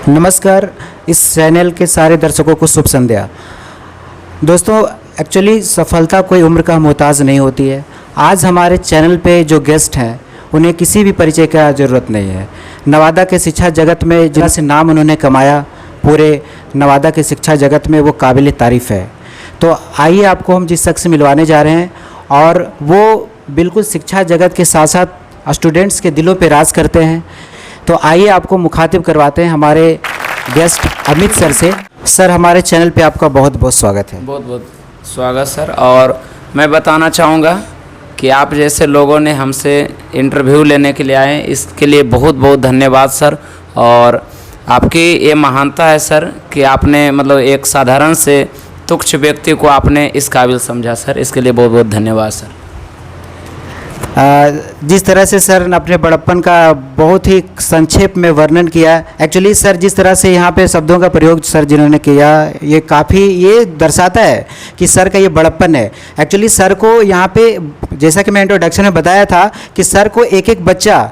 नमस्कार। इस चैनल के सारे दर्शकों को शुभ संध्या। दोस्तों, एक्चुअली सफलता कोई उम्र का मोहताज नहीं होती है। आज हमारे चैनल पे जो गेस्ट हैं उन्हें किसी भी परिचय का ज़रूरत नहीं है। नवादा के शिक्षा जगत में जहाँ से नाम उन्होंने कमाया, पूरे नवादा के शिक्षा जगत में वो काबिल तारीफ़ है। तो आइए आपको हम जिस शख्स से मिलवाने जा रहे हैं, और वो बिल्कुल शिक्षा जगत के साथ साथ स्टूडेंट्स के दिलों पे राज करते हैं। तो आइए आपको मुखातिब करवाते हैं हमारे गेस्ट अमित सर से। सर, हमारे चैनल पे आपका बहुत बहुत स्वागत है। बहुत बहुत स्वागत सर। और मैं बताना चाहूँगा कि आप जैसे लोगों ने हमसे इंटरव्यू लेने के लिए आए, इसके लिए बहुत बहुत धन्यवाद सर। और आपकी ये महानता है सर कि आपने मतलब एक साधारण से तुच्छ व्यक्ति को आपने इस काबिल समझा सर, इसके लिए बहुत बहुत धन्यवाद सर। जिस तरह से सर ने अपने बड़प्पन का बहुत ही संक्षेप में वर्णन किया, एक्चुअली सर जिस तरह से यहाँ पे शब्दों का प्रयोग सर जिन्होंने किया, ये काफ़ी ये दर्शाता है कि सर का ये बड़प्पन है। एक्चुअली सर को यहाँ पे, जैसा कि मैं इंट्रोडक्शन में बताया था, कि सर को एक एक बच्चा,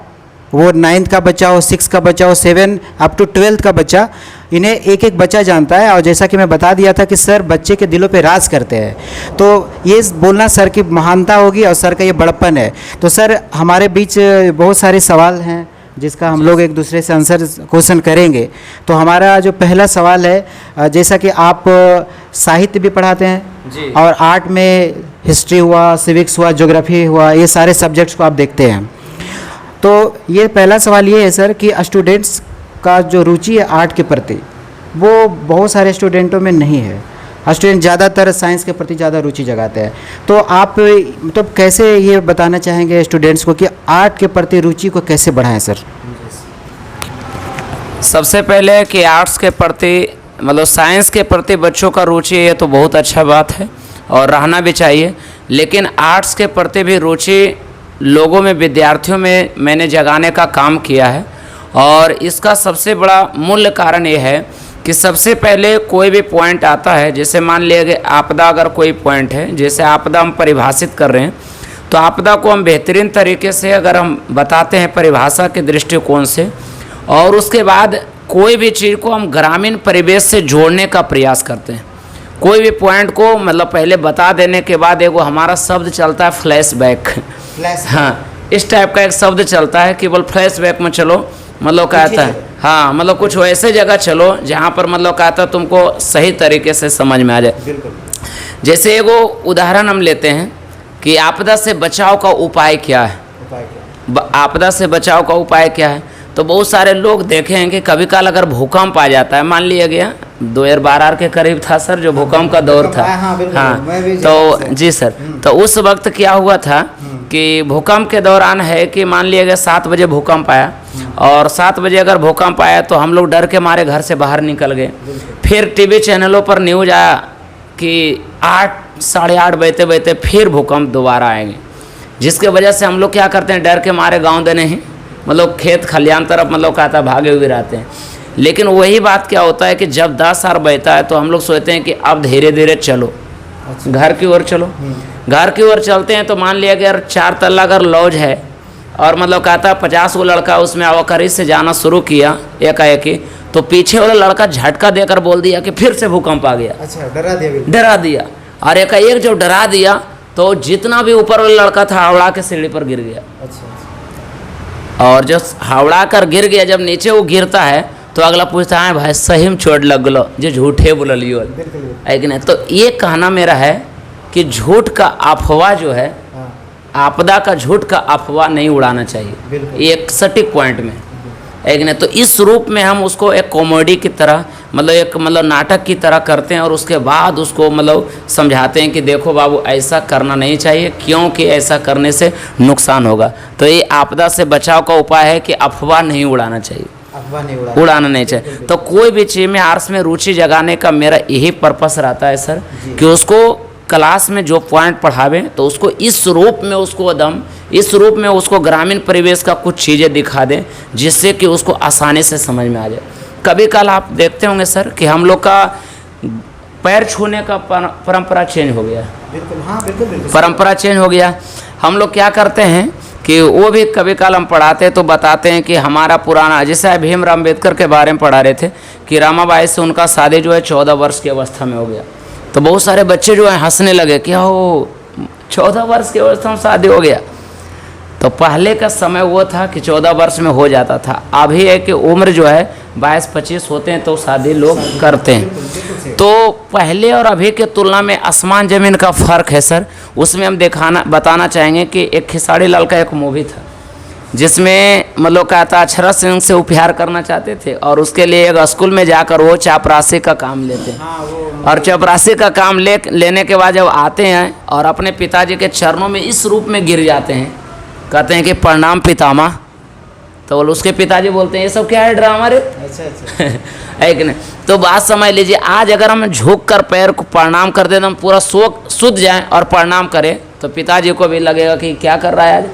वो 9th का बच्चा हो, 6 का बच्चा हो, 7 अप टू 12th का बच्चा, इन्हें एक एक बच्चा जानता है। और जैसा कि मैं बता दिया था कि सर बच्चे के दिलों पे राज करते हैं। तो ये बोलना सर की महानता होगी और सर का ये बड़प्पन है। तो सर, हमारे बीच बहुत सारे सवाल हैं जिसका हम लोग एक दूसरे से आंसर क्वेश्चन करेंगे। तो हमारा जो पहला सवाल है, जैसा कि आप साहित्य भी पढ़ाते हैं जी, और आर्ट में हिस्ट्री हुआ, सिविक्स हुआ, ज्योग्राफी हुआ, ये सारे सब्जेक्ट्स को आप देखते हैं। तो ये पहला सवाल ये है सर कि स्टूडेंट्स का जो रुचि है आर्ट के प्रति, वो बहुत सारे स्टूडेंटों में नहीं है। स्टूडेंट ज़्यादातर साइंस के प्रति ज़्यादा रुचि जगाते हैं। तो आप मतलब कैसे ये बताना चाहेंगे स्टूडेंट्स को कि आर्ट के प्रति रुचि को कैसे बढ़ाएं सर? सबसे पहले कि आर्ट्स के प्रति मतलब साइंस के प्रति बच्चों का रुचि है तो बहुत अच्छा बात है और रहना भी चाहिए। लेकिन आर्ट्स के प्रति भी रुचि लोगों में, विद्यार्थियों में मैंने जगाने का काम किया है। और इसका सबसे बड़ा मूल कारण ये है कि सबसे पहले कोई भी पॉइंट आता है, जैसे मान लिया कि आपदा अगर कोई पॉइंट है, जैसे आपदा हम परिभाषित कर रहे हैं, तो आपदा को हम बेहतरीन तरीके से अगर हम बताते हैं परिभाषा के दृष्टिकोण से, और उसके बाद कोई भी चीज़ को हम ग्रामीण परिवेश से जोड़ने का प्रयास करते हैं। कोई भी पॉइंट को मतलब पहले बता देने के बाद एगो हमारा शब्द चलता है फ्लैशबैक। हाँ, इस टाइप का एक शब्द चलता है कि बोल फ्लैशबैक में चलो, मतलब कहता है हाँ, मतलब कुछ वैसे जगह चलो जहाँ पर मतलब कहता है तुमको सही तरीके से समझ में आ जाए। जैसे एगो उदाहरण हम लेते हैं कि आपदा से बचाव का उपाय क्या है। आपदा से बचाव का उपाय क्या है? तो बहुत सारे लोग देखे हैं कि कभी काल अगर भूकंप आ जाता है, मान लिया गया 2012 के करीब था सर जो भूकंप का दौर था। हाँ, तो जी सर, तो उस वक्त क्या हुआ था कि भूकंप के दौरान है कि मान लिया गया 7 बजे भूकंप आया, और 7 बजे अगर भूकंप आया तो हम लोग डर के मारे घर से बाहर निकल गए। फिर टीवी चैनलों पर न्यूज आया कि 8 साढ़े 8 बजते बजते फिर भूकंप दोबारा आएंगे, जिसके वजह से हम लोग क्या करते हैं, डर के मारे गाँव देने ही मतलब खेत खलियान तरफ मतलब कहता भागे हुए रहते हैं। लेकिन वही बात क्या होता है कि जब 10 साल बजता है तो हम लोग सोचते हैं कि अब धीरे धीरे चलो, घर की ओर चलो। घर की ओर चलते हैं तो मान लिया कि अगर 4 तल्ला अगर लॉज है और मतलब कहता 50 वो लड़का उसमें आवाकरी से जाना शुरू किया एकाएकी, तो पीछे वाला लड़का झटका देकर बोल दिया कि फिर से भूकंप आ गया। अच्छा, डरा दिया। और एकाएक जब डरा दिया तो जितना भी ऊपर वाला लड़का था हावड़ा के सीढ़ी पर गिर गया। और जब हावड़ा कर गिर गया, जब नीचे वो गिरता है तो अगला पूछता है भाई सही में चोट लग गलो, जो झूठे बोलियो है कि नहीं। तो ये कहना मेरा है कि झूठ का अफवाह जो है, आपदा का झूठ का अफवाह नहीं उड़ाना चाहिए एक सटीक पॉइंट में, है कि नहीं। तो इस रूप में हम उसको एक कॉमेडी की तरह मतलब एक मतलब नाटक की तरह करते हैं, और उसके बाद उसको मतलब समझाते हैं कि देखो बाबू ऐसा करना नहीं चाहिए, क्योंकि ऐसा करने से नुकसान होगा। तो ये आपदा से बचाव का उपाय है कि अफवाह नहीं उड़ाना चाहिए, उड़ाना नहीं चाहिए। तो कोई भी चीज़ में आर्ट्स में रुचि जगाने का मेरा यही पर्पस रहता है सर, कि उसको क्लास में जो पॉइंट पढ़ावे तो उसको इस रूप में इस रूप में उसको ग्रामीण परिवेश का कुछ चीज़ें दिखा दें, जिससे कि उसको आसानी से समझ में आ जाए। कभी कल आप देखते होंगे सर कि हम लोग का पैर छूने का परंपरा चेंज हो गया। बिल्कुल, हाँ बिल्कुल, परंपरा चेंज हो गया। हम लोग क्या करते हैं कि वो भी कभी काल हम पढ़ाते हैं तो बताते हैं कि हमारा पुराना, जैसे भीमराव अम्बेडकर के बारे में पढ़ा रहे थे कि रामाबाई से उनका शादी जो है 14 वर्ष की अवस्था में हो गया। तो बहुत सारे बच्चे जो है हंसने लगे कि हो 14 वर्ष की अवस्था में शादी हो गया। तो पहले का समय वो था कि 14 वर्ष में हो जाता था। अभी है कि उम्र जो है 22-25 होते हैं तो शादी लोग करते हैं। तो पहले और अभी के तुलना में आसमान ज़मीन का फ़र्क है सर। उसमें हम बताना चाहेंगे कि एक खेसारी लाल का एक मूवी था जिसमें मतलब क्या था, अक्षरा सिंह से वो प्यार करना चाहते थे और उसके लिए एक स्कूल में जाकर वो चपरासी का काम लेते हैं। और चपरासी का काम लेने के बाद जब आते हैं और अपने पिताजी के चरणों में इस रूप में गिर जाते हैं, कहते हैं कि प्रणाम पितामह। तो उसके पिताजी बोलते हैं ये सब क्या है, ड्रामा रे। अच्छा है कि नहीं। तो बात समझ लीजिए, आज अगर हम झुक कर पैर को प्रणाम कर दें तो हम पूरा सूझ जाएं और प्रणाम करें तो पिताजी को भी लगेगा कि क्या कर रहा है आज।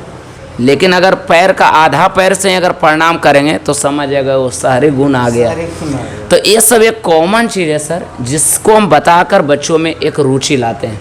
लेकिन अगर पैर का आधा पैर से अगर प्रणाम करेंगे तो समझ जाएगा वो सारे गुण आ गया। तो ये सब एक कॉमन चीज़ है सर, जिसको हम बताकर बच्चों में एक रुचि लाते हैं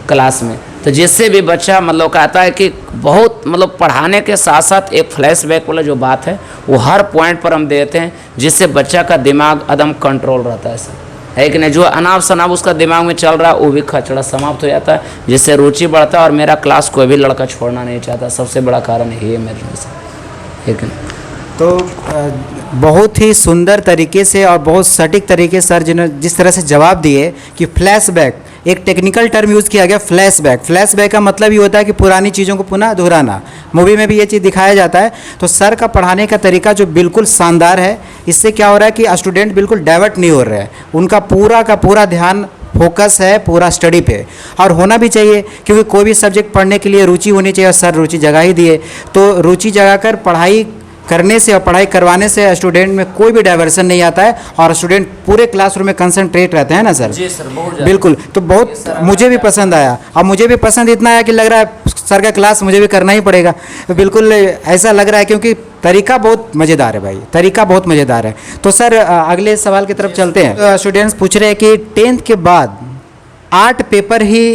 क्लास में। तो जिससे भी बच्चा मतलब कहता है कि बहुत मतलब पढ़ाने के साथ साथ एक फ्लैशबैक वाला जो बात है वो हर पॉइंट पर हम देते हैं, जिससे बच्चा का दिमाग एकदम कंट्रोल रहता है सर, है कि नहीं। जो अनाप शनाप उसका दिमाग में चल रहा है वो भी खचड़ा समाप्त हो जाता है, जिससे रुचि बढ़ता है। और मेरा क्लास कोई भी लड़का छोड़ना नहीं चाहता, सबसे बड़ा कारण यही है मेरे लिए सर, है कि नहीं। तो बहुत ही सुंदर तरीके से और बहुत सटीक तरीके से सर जिस तरह से जवाब दिए कि फ्लैशबैक, एक टेक्निकल टर्म यूज़ किया गया फ्लैशबैक। फ्लैशबैक का मतलब ये होता है कि पुरानी चीज़ों को पुनः दोहराना। मूवी में भी ये चीज़ दिखाया जाता है। तो सर का पढ़ाने का तरीका जो बिल्कुल शानदार है, इससे क्या हो रहा है कि स्टूडेंट बिल्कुल डाइवर्ट नहीं हो रहे हैं, उनका पूरा का पूरा ध्यान फोकस है पूरा स्टडी पे, और होना भी चाहिए क्योंकि कोई भी सब्जेक्ट पढ़ने के लिए रुचि होनी चाहिए और सर रुचि जगा ही दिए। तो रुचि जगाकर पढ़ाई करने से और पढ़ाई करवाने से स्टूडेंट में कोई भी डाइवर्सन नहीं आता है और स्टूडेंट पूरे क्लासरूम में कंसंट्रेट रहते हैं ना सर। जी सर, बहुत बिल्कुल। तो बहुत मुझे भी पसंद आया और मुझे भी पसंद इतना आया कि लग रहा है सर का क्लास मुझे भी करना ही पड़ेगा। तो बिल्कुल ऐसा लग रहा है क्योंकि तरीका बहुत मज़ेदार है भाई, तरीका बहुत मज़ेदार है। तो सर अगले सवाल की तरफ चलते हैं। स्टूडेंट्स पूछ रहे हैं कि 10th के बाद आर्ट पेपर ही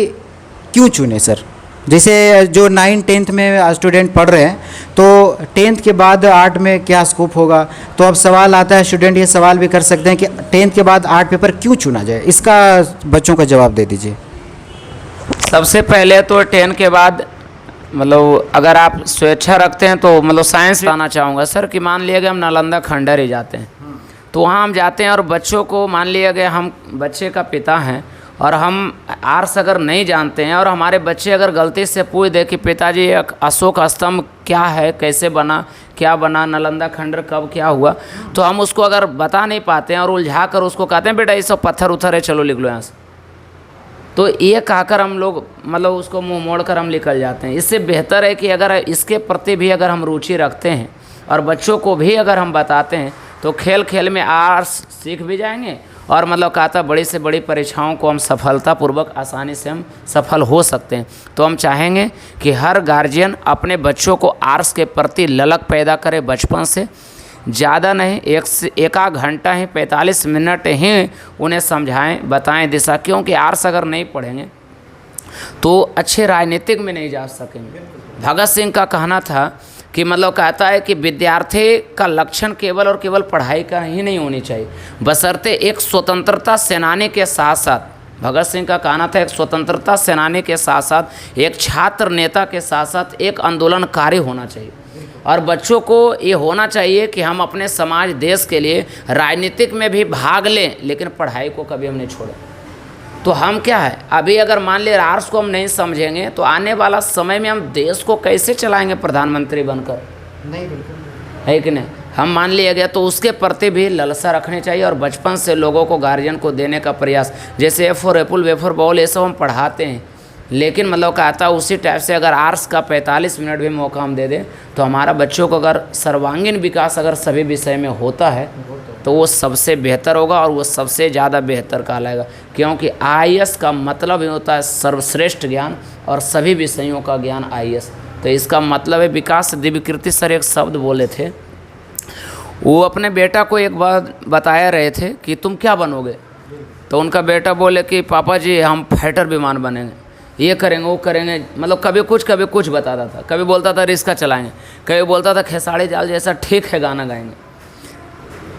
क्यों चुने सर। जैसे जो 9th-10th में स्टूडेंट पढ़ रहे हैं तो 10th के बाद आर्ट में क्या स्कोप होगा। तो अब सवाल आता है, स्टूडेंट ये सवाल भी कर सकते हैं कि 10th के बाद आर्ट पेपर क्यों चुना जाए, इसका बच्चों का जवाब दे दीजिए। सबसे पहले तो 10 के बाद मतलब अगर आप स्वेच्छा रखते हैं तो मतलब साइंस बताना चाहूँगा सर कि मान लिया गया हम नालंदा खंडहर ही जाते हैं, तो वहाँ हम जाते हैं और बच्चों को मान लिया गया हम बच्चे का पिता हैं और हम आर्ट्स अगर नहीं जानते हैं और हमारे बच्चे अगर गलती से पूछ दे कि पिताजी एक अशोक स्तंभ क्या है, कैसे बना, क्या बना, नालंदा खंडहर कब क्या हुआ, तो हम उसको अगर बता नहीं पाते हैं और उलझा कर उसको कहते हैं बेटा ये सब पत्थर उथर है चलो लिख लो यहाँ से, तो ये कहकर हम लोग मतलब उसको मुंह मोड़ कर हम निकल जाते हैं। इससे बेहतर है कि अगर इसके प्रति भी अगर हम रुचि रखते हैं और बच्चों को भी अगर हम बताते हैं तो खेल खेल में आर्ट्स सीख भी जाएंगे और मतलब कहता बड़ी से बड़ी परीक्षाओं को हम सफलतापूर्वक आसानी से हम सफल हो सकते हैं। तो हम चाहेंगे कि हर गार्जियन अपने बच्चों को आर्ट्स के प्रति ललक पैदा करे बचपन से, ज़्यादा नहीं, एक आध घंटा ही 45 मिनट ही उन्हें समझाएं बताएं दिशा, क्योंकि आर्ट्स अगर नहीं पढ़ेंगे तो अच्छे राजनीतिक में नहीं जा सकेंगे। भगत सिंह का कहना था कि मतलब कहता है कि विद्यार्थी का लक्षण केवल और केवल पढ़ाई का ही नहीं होनी चाहिए, बशर्ते एक स्वतंत्रता सेनानी के साथ साथ, भगत सिंह का कहना था एक स्वतंत्रता सेनानी के साथ साथ एक छात्र नेता के साथ साथ एक आंदोलनकारी होना चाहिए। और बच्चों को ये होना चाहिए कि हम अपने समाज देश के लिए राजनीतिक में भी भाग लें, लेकिन पढ़ाई को कभी हम नहीं छोड़ें। तो हम क्या है, अभी अगर मान लिया आर्ट्स को हम नहीं समझेंगे तो आने वाला समय में हम देश को कैसे चलाएंगे प्रधानमंत्री बनकर, नहीं बिल्कुल है कि नहीं। हम मान लिया गया तो उसके प्रति भी लालसा रखनी चाहिए और बचपन से लोगों को गार्जियन को देने का प्रयास, जैसे A for apple B for ball ये सब हम पढ़ाते हैं, लेकिन मतलब कहता है उसी टाइप से अगर आर्ट्स का 45 मिनट भी मौका हम दे दें तो हमारा बच्चों को अगर सर्वांगीण विकास अगर सभी विषय में होता है तो वो सबसे बेहतर होगा और वो सबसे ज़्यादा बेहतर कहलाएगा, क्योंकि IAS का मतलब ही होता है सर्वश्रेष्ठ ज्ञान और सभी विषयों का ज्ञान IAS। तो इसका मतलब है विकास दिव्यकीर्ति सर एक शब्द बोले थे, वो अपने बेटा को एक बार बताया रहे थे कि तुम क्या बनोगे, तो उनका बेटा बोले कि पापा जी हम फाइटर विमान बनेंगे। ये करेंगे वो करेंगे, मतलब कभी कुछ बताता था। कभी बोलता था रिक्शा चलाएंगे, कभी बोलता था खेसारी जाल जैसा ठीक है गाना गाएंगे।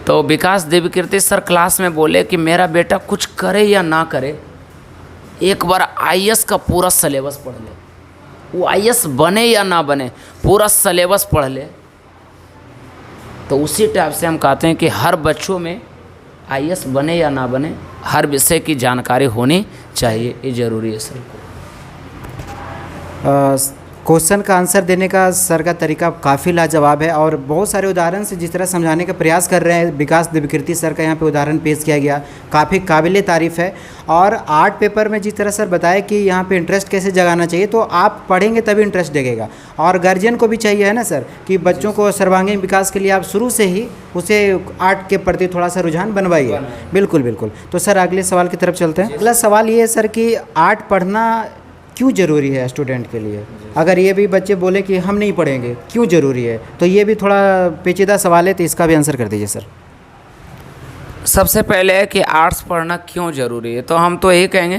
तो विकास दिव्यकीर्ति सर क्लास में बोले कि मेरा बेटा कुछ करे या ना करे, एक बार आईएएस का पूरा सिलेबस पढ़ ले, वो आईएएस बने या ना बने पूरा सिलेबस पढ़ ले। तो उसी टाइप से हम कहते हैं कि हर बच्चों में आईएएस बने या ना बने हर विषय की जानकारी होनी चाहिए, ये ज़रूरी है सर। क्वेश्चन का आंसर देने का सर का तरीका काफ़ी लाजवाब है और बहुत सारे उदाहरण से जिस तरह समझाने का प्रयास कर रहे हैं विकास दिव्यकीर्ति सर का यहाँ पे उदाहरण पेश किया गया, काफ़ी काबिले तारीफ़ है। और आर्ट पेपर में जिस तरह सर बताया कि यहाँ पे इंटरेस्ट कैसे जगाना चाहिए, तो आप पढ़ेंगे तभी इंटरेस्ट जगेगा। और गार्जियन को भी चाहिए है ना सर कि बच्चों को सर्वांगीण विकास के लिए आप शुरू से ही उसे आर्ट के प्रति थोड़ा सा रुझान बनवाइए। बिल्कुल बिल्कुल। तो सर अगले सवाल की तरफ चलते हैं। अगला सवाल ये है सर कि आर्ट पढ़ना क्यों ज़रूरी है स्टूडेंट के लिए? अगर ये भी बच्चे बोले कि हम नहीं पढ़ेंगे, क्यों ज़रूरी है? तो ये भी थोड़ा पेचीदा सवाल है, तो इसका भी आंसर कर दीजिए सर। सबसे पहले है कि आर्ट्स पढ़ना क्यों ज़रूरी है, तो हम तो यही कहेंगे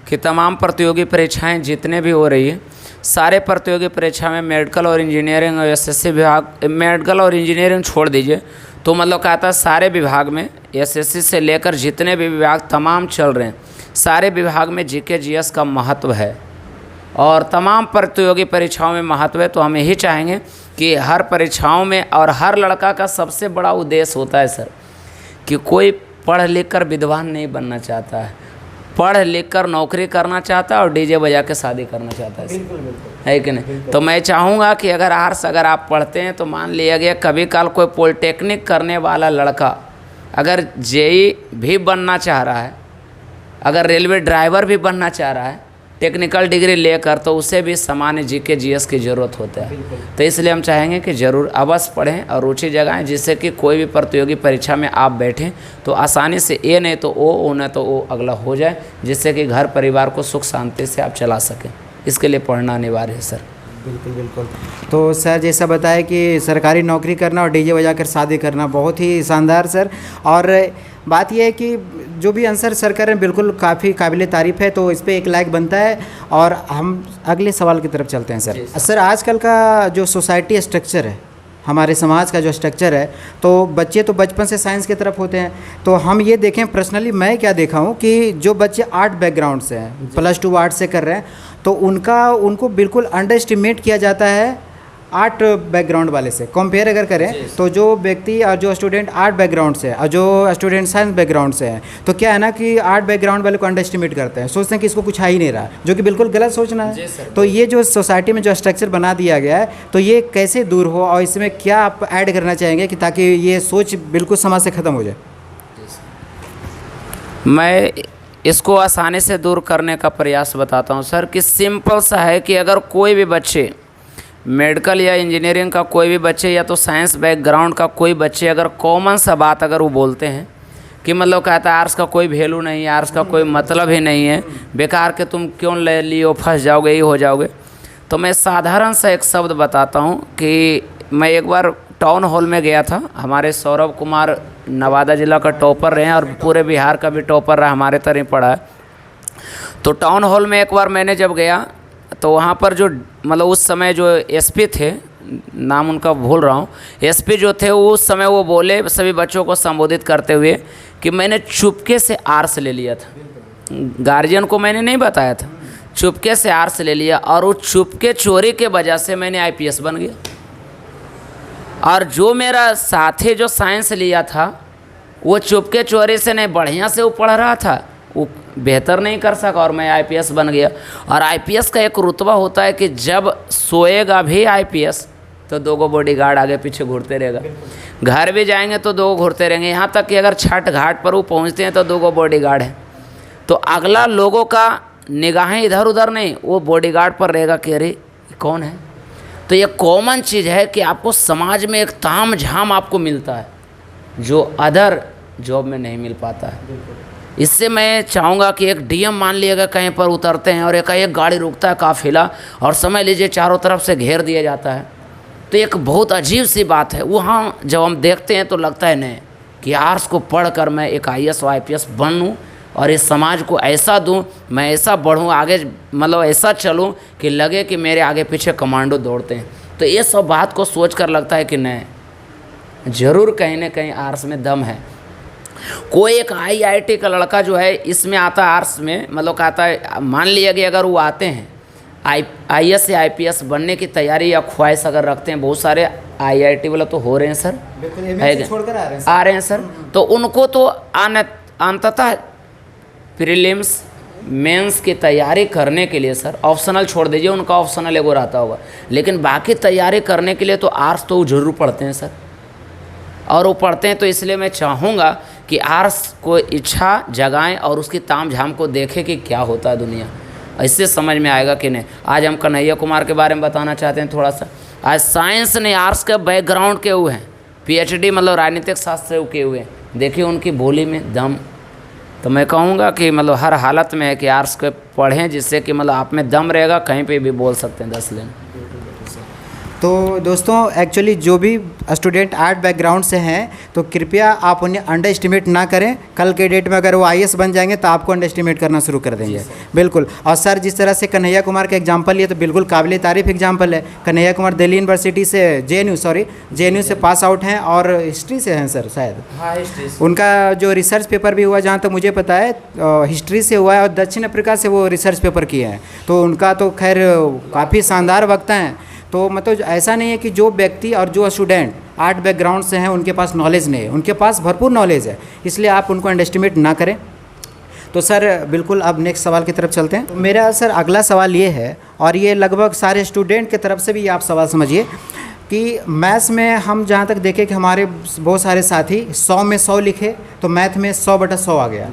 कि तमाम प्रतियोगी परीक्षाएं जितने भी हो रही है, सारे प्रतियोगी परीक्षा में मेडिकल और इंजीनियरिंग और एसएससी विभाग, मेडिकल और इंजीनियरिंग छोड़ दीजिए तो मतलब कहता है सारे विभाग में एसएससी से लेकर जितने भी विभाग तमाम चल रहे हैं, सारे विभाग में जीके जीएस का महत्व है और तमाम प्रतियोगी परीक्षाओं में महत्व है। तो हम यही चाहेंगे कि हर परीक्षाओं में, और हर लड़का का सबसे बड़ा उद्देश्य होता है सर कि कोई पढ़ लिख कर विद्वान नहीं बनना चाहता है, पढ़ लिख कर नौकरी करना चाहता है और डीजे बजा के शादी करना चाहता है। बिल्कुल बिल्कुल, है कि नहीं? तो मैं चाहूँगा कि अगर आर्ट्स अगर आप पढ़ते हैं तो मान लिया गया कभी काल कोई पॉलिटेक्निक करने वाला लड़का अगर जेई भी बनना चाह रहा है, अगर रेलवे ड्राइवर भी बनना चाह रहा है टेक्निकल डिग्री लेकर, तो उसे भी सामान्य जीके जीएस की ज़रूरत होता है। तो इसलिए हम चाहेंगे कि ज़रूर अवश्य पढ़ें और रुचि जगाएं, जिससे कि कोई भी प्रतियोगी परीक्षा में आप बैठें तो आसानी से ए नहीं तो ओ नहीं तो ओ अगला हो जाए, जिससे कि घर परिवार को सुख शांति से आप चला सकें। इसके लिए पढ़ना अनिवार्य है सर। बिल्कुल बिल्कुल। तो सर जैसा बताया कि सरकारी नौकरी करना और डीजे बजाकर शादी करना, बहुत ही शानदार सर। और बात यह है कि जो भी आंसर सर कर रहे हैं बिल्कुल काफ़ी काबिले तारीफ़ है, तो इस पर 1 लाइक बनता है। और हम अगले सवाल की तरफ चलते हैं सर। सर आजकल का जो सोसाइटी स्ट्रक्चर है, हमारे समाज का जो स्ट्रक्चर है, तो बच्चे तो बचपन से साइंस की तरफ होते हैं। तो हम ये देखें, पर्सनली मैं क्या देखा हूँ कि जो बच्चे आर्ट बैकग्राउंड से हैं, +2 आर्ट से कर रहे हैं, तो उनको बिल्कुल अंडर एस्टिमेट किया जाता है आर्ट बैकग्राउंड वाले से कंपेयर अगर करें। तो जो व्यक्ति और जो स्टूडेंट आर्ट बैकग्राउंड से और जो स्टूडेंट साइंस बैकग्राउंड से हैं, तो क्या है ना कि आर्ट बैकग्राउंड वाले को अंडर एस्टिमेट करते हैं, सोचते हैं कि इसको कुछ आ ही नहीं रहा, जो कि बिल्कुल गलत सोचना है। तो ये जो सोसाइटी में जो स्ट्रक्चर बना दिया गया है, तो ये कैसे दूर हो और इसमें क्या आप ऐड करना चाहेंगे कि ताकि ये सोच बिल्कुल समाज से ख़त्म हो जाए? मैं इसको आसानी से दूर करने का प्रयास बताता हूँ सर, कि सिंपल सा है कि अगर कोई भी बच्चे मेडिकल या इंजीनियरिंग का कोई भी बच्चे या तो साइंस बैकग्राउंड का कोई बच्चे अगर कॉमन सा बात अगर वो बोलते हैं कि मतलब कहता है आर्ट्स का कोई वैल्यू नहीं है, आर्ट्स का कोई मतलब ही नहीं है, बेकार के तुम क्यों ले लियो, फंस जाओगे, ये हो जाओगे, तो मैं साधारण सा एक शब्द बताता हूँ कि मैं एक बार टाउन हॉल में गया था। हमारे सौरभ कुमार नवादा जिला का टॉपर रहे हैं और पूरे बिहार का भी टॉपर रहा, हमारे तरह पढ़ा है। तो टाउन हॉल में एक बार मैंने जब गया तो वहाँ पर जो मतलब उस समय जो एसपी थे, नाम उनका भूल रहा हूँ, एसपी जो थे उस समय वो बोले सभी बच्चों को संबोधित करते हुए कि मैंने चुपके से आर्ट्स ले लिया था, गार्जियन को मैंने नहीं बताया था, चुपके से आर्ट्स ले लिया और वो चुपके चोरी के वजह से मैंने आईपीएस बन गया। और जो मेरा साथी जो साइंस लिया था वो चुपके चोरी से नहीं, बढ़िया से वो पढ़ रहा था, वो बेहतर नहीं कर सका और मैं आईपीएस बन गया। और आईपीएस का एक रुतबा होता है कि जब सोएगा भी आईपीएस तो 2 बॉडीगार्ड आगे पीछे घूरते रहेगा, घर भी जाएंगे तो 2 घूरते रहेंगे, यहाँ तक कि अगर छठ घाट पर वो पहुँचते हैं तो 2 बॉडीगार्ड हैं। तो अगला लोगों का निगाहें इधर उधर नहीं, वो बॉडीगार्ड पर रहेगा कि अरे कौन है। तो ये कॉमन चीज़ है कि आपको समाज में एक ताम झाम आपको मिलता है जो अदर जॉब में नहीं मिल पाता है। इससे मैं चाहूँगा कि एक डीएम मान लिएगा कहीं पर उतरते हैं और एक गाड़ी रुकता है काफिला और समझ लीजिए चारों तरफ से घेर दिया जाता है, तो एक बहुत अजीब सी बात है। वहाँ जब हम देखते हैं तो लगता है नहीं कि आर्ट्स को पढ़ कर मैं एक आईएएस और आईपीएस बनूँ और इस समाज को ऐसा दूं, मैं ऐसा बढ़ूं आगे, मतलब ऐसा चलूं कि लगे कि मेरे आगे पीछे कमांडो दौड़ते हैं। तो ये सब बात को सोच कर लगता है कि नहीं, ज़रूर कहीं ना कहीं आर्ट्स में दम है। कोई एक IIT का लड़का जो है इसमें आता है, आर्ट्स में, मतलब कहता है, मान लिया कि अगर वो आते हैं IAS या IPS बनने की तैयारी या ख्वाहिश अगर रखते हैं, बहुत सारे IIT वाले तो हो रहे हैं सर, छोड़कर आ रहे हैं सर, तो उनको तो अंततः प्रीलिम्स मेंस की तैयारी करने के लिए सर, ऑप्शनल छोड़ दीजिए, उनका ऑप्शनल एगो रहता होगा, लेकिन बाकी तैयारी करने के लिए तो आर्ट्स तो ज़रूर पढ़ते हैं सर। और वो पढ़ते हैं तो इसलिए मैं चाहूँगा कि आर्ट्स को इच्छा जगाएं और उसकी ताम झाम को देखें कि क्या होता है दुनिया, इससे समझ में आएगा कि नहीं। आज हम कन्हैया कुमार के बारे में बताना चाहते हैं थोड़ा सा। आज साइंस ने आर्ट्स के बैकग्राउंड के हुए हैं, PhD मतलब राजनीतिक शास्त्र के हुए हैं, देखिए उनकी बोली में दम। तो मैं कहूँगा कि मतलब हर हालत में है कि आर्ट्स के पढ़ें, जिससे कि मतलब आप में दम रहेगा, कहीं पे भी बोल सकते हैं 10 लाइन। तो दोस्तों एक्चुअली जो भी स्टूडेंट आर्ट बैकग्राउंड से हैं तो कृपया आप उन्हें अंडर एस्टिमेट ना करें। कल के डेट में अगर वो IAS बन जाएंगे तो आपको अंडर एस्टिमेट करना शुरू कर देंगे, बिल्कुल। और सर जिस तरह से कन्हैया कुमार का एग्जांपल लिए तो बिल्कुल काबिल तारीफ एग्जांपल है। कन्हैया कुमार दिल्ली यूनिवर्सिटी से JNU से पास आउट हैं और हिस्ट्री से हैं सर शायद। हाँ, हिस्ट्री। उनका जो रिसर्च पेपर भी हुआ जहाँ तक मुझे पता है हिस्ट्री से हुआ है और दक्षिण अफ्रीका से वो रिसर्च पेपर किए हैं। तो उनका तो खैर काफ़ी शानदार वक्ता हैं। तो मतलब ऐसा नहीं है कि जो व्यक्ति और जो स्टूडेंट आर्ट बैकग्राउंड से हैं उनके पास नॉलेज नहीं है, उनके पास भरपूर नॉलेज है, इसलिए आप उनको अंडरएस्टिमेट ना करें। तो सर बिल्कुल अब नेक्स्ट सवाल की तरफ चलते हैं। तो मेरा सर अगला सवाल ये है, और ये लगभग सारे स्टूडेंट की तरफ से भी आप सवाल समझिए कि मैथ्स में हम जहाँ तक देखें कि हमारे बहुत सारे साथी 100 में 100 लिखे तो मैथ में 100/100 आ गया।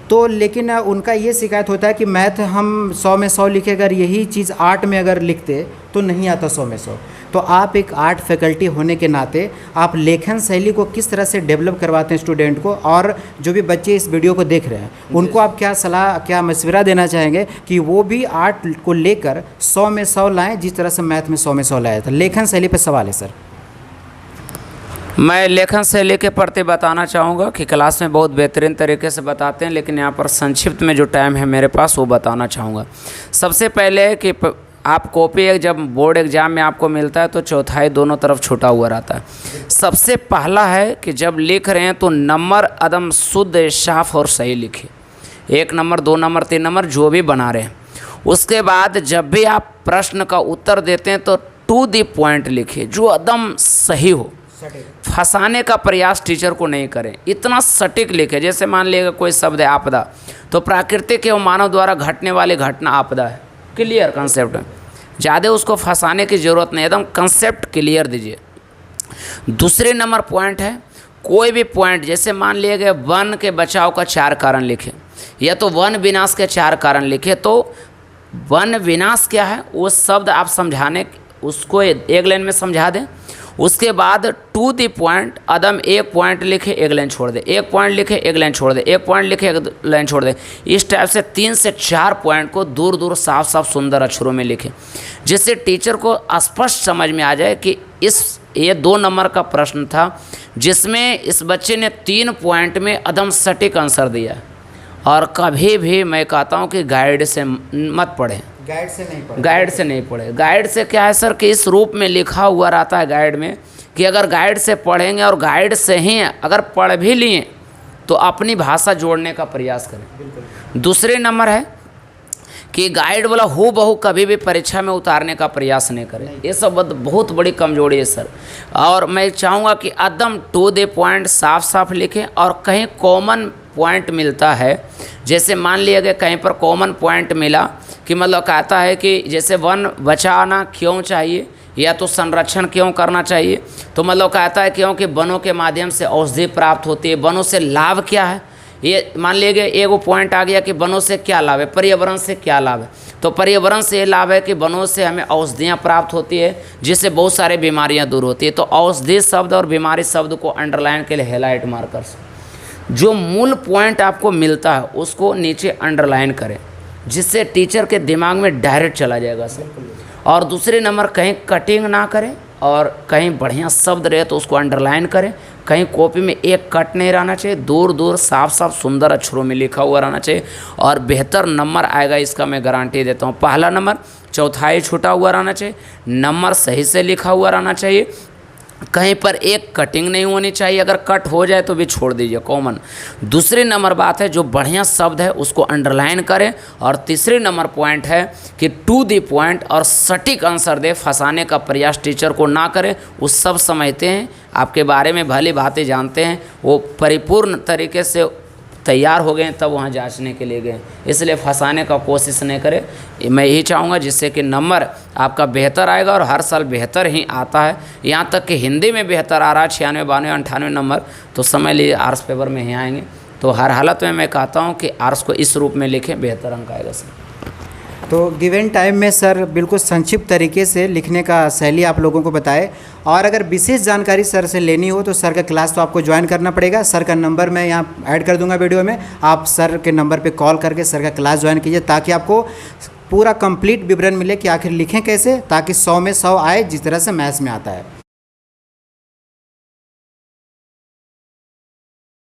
तो लेकिन उनका ये शिकायत होता है कि मैथ हम 100 में 100 लिखे, अगर यही चीज़ आर्ट में अगर लिखते तो नहीं आता 100 में 100। तो आप एक आर्ट फैकल्टी होने के नाते आप लेखन शैली को किस तरह से डेवलप करवाते हैं स्टूडेंट को, और जो भी बच्चे इस वीडियो को देख रहे हैं उनको आप क्या सलाह, क्या मशवरा देना चाहेंगे कि वो भी आर्ट को लेकर 100 में 100 लाएँ जिस तरह से मैथ में 100 में 100 लाया था? लेखन शैली पर सवाल है सर। मैं लेखन शैली के प्रति बताना चाहूँगा कि क्लास में बहुत बेहतरीन तरीके से बताते हैं, लेकिन यहाँ पर संक्षिप्त में जो टाइम है मेरे पास वो बताना चाहूँगा। सबसे पहले कि आप कॉपी जब बोर्ड एग्जाम में आपको मिलता है तो चौथाई दोनों तरफ छूटा हुआ रहता है। सबसे पहला है कि जब लिख रहे हैं तो नंबर एकदम शुद्ध, साफ और सही लिखिए, 1 नंबर 2 नंबर 3 नंबर जो भी बना रहे हैं। उसके बाद जब भी आप प्रश्न का उत्तर देते हैं तो टू द पॉइंट लिखिए, जो एकदम सही हो। फंसाने का प्रयास टीचर को नहीं करें, इतना सटीक लिखे। जैसे मान लीजिएगा कोई शब्द है आपदा, तो प्राकृतिक एवं मानव द्वारा घटने वाली घटना आपदा है, क्लियर कंसेप्ट है, ज़्यादा उसको फंसाने की ज़रूरत नहीं, एकदम कंसेप्ट क्लियर दीजिए। दूसरे नंबर पॉइंट है, कोई भी पॉइंट, जैसे मान लिए गए वन के बचाव का 4 कारण लिखे या तो वन विनाश के 4 कारण लिखे। तो वन विनाश क्या है वो शब्द आप समझाने, उसको 1 लाइन में समझा दें। उसके बाद टू द पॉइंट एकदम 1 पॉइंट लिखे 1 लाइन छोड़ दे, 1 पॉइंट लिखे 1 लाइन छोड़ दे, 1 पॉइंट लिखे 1 लाइन छोड़ दे। इस टाइप से 3 से 4 पॉइंट को दूर दूर साफ साफ सुंदर अक्षरों में लिखें, जिससे टीचर को स्पष्ट समझ में आ जाए कि ये 2 नंबर का प्रश्न था जिसमें इस बच्चे ने 3 पॉइंट में एकदम सटीक आंसर दिया। और कभी भी मैं कहता हूँ कि गाइड से मत पढ़ें, गाइड से नहीं पढ़े, गाइड से नहीं पढ़े। गाइड से क्या है सर कि इस रूप में लिखा हुआ रहता है गाइड में कि अगर गाइड से पढ़ेंगे और गाइड से ही अगर पढ़ भी लिए तो अपनी भाषा जोड़ने का प्रयास करें। दूसरे नंबर है कि गाइड वाला हो बहु कभी भी परीक्षा में उतारने का प्रयास नहीं करें। ये सब बहुत बड़ी कमजोरी है सर। और मैं चाहूँगा कि एकदम टू द पॉइंट साफ साफ लिखें। और कहीं कॉमन पॉइंट मिलता है, जैसे मान लिया गया कहीं पर कॉमन पॉइंट मिला कि मतलब कहता है कि जैसे वन बचाना क्यों चाहिए या तो संरक्षण क्यों करना चाहिए, तो मतलब कहता है क्योंकि वनों के माध्यम से औषधि प्राप्त होती है। वनों से लाभ क्या है, ये मान लीजिए एगो पॉइंट आ गया कि वनों से क्या लाभ है, पर्यावरण से क्या लाभ है। तो पर्यावरण से ये लाभ है कि वनों से हमें औषधियाँ प्राप्त होती है जिससे बहुत सारी बीमारियाँ दूर होती है। तो औषधि शब्द और बीमारी शब्द को अंडरलाइन के लिए हाईलाइट मार्कर्स, जो मूल पॉइंट आपको मिलता है उसको नीचे अंडरलाइन करें, जिससे टीचर के दिमाग में डायरेक्ट चला जाएगा सर। और दूसरे नंबर कहीं कटिंग ना करें और कहीं बढ़िया शब्द रहे तो उसको अंडरलाइन करें, कहीं कॉपी में एक कट नहीं रहना चाहिए, दूर दूर साफ साफ सुंदर अक्षरों में लिखा हुआ रहना चाहिए और बेहतर नंबर आएगा, इसका मैं गारंटी देता हूँ। पहला नंबर चौथाई छूटा हुआ रहना चाहिए, नंबर सही से लिखा हुआ रहना चाहिए, कहीं पर एक कटिंग नहीं होनी चाहिए, अगर कट हो जाए तो भी छोड़ दीजिए, कॉमन। दूसरी नंबर बात है जो बढ़िया शब्द है उसको अंडरलाइन करें। और तीसरी नंबर पॉइंट है कि टू दी पॉइंट और सटीक आंसर दे, फंसाने का प्रयास टीचर को ना करें। वो सब समझते हैं, आपके बारे में भली भांति जानते हैं, वो परिपूर्ण तरीके से तैयार हो गए तब वहाँ जांचने के लिए गए, इसलिए फंसाने का कोशिश नहीं करें। मैं यही चाहूँगा जिससे कि नंबर आपका बेहतर आएगा और हर साल बेहतर ही आता है। यहाँ तक कि हिंदी में बेहतर आ रहा है, 96, 92, 98 नंबर, तो समझ लीजिए आर्ट्स पेपर में ही आएंगे। तो हर हालत में मैं कहता हूँ कि आर्ट्स को इस रूप में लिखें, बेहतर अंक आएगा सर। तो गिवन टाइम में सर बिल्कुल संक्षिप्त तरीके से लिखने का शैली आप लोगों को बताए। और अगर विशेष जानकारी सर से लेनी हो तो सर का क्लास तो आपको ज्वाइन करना पड़ेगा। सर का नंबर मैं यहाँ ऐड कर दूंगा वीडियो में, आप सर के नंबर पे कॉल करके सर का क्लास ज्वाइन कीजिए ताकि आपको पूरा कंप्लीट विवरण मिले कि आखिर लिखें कैसे, ताकि 100 में 100 आए जिस तरह से मैथ्स में आता है।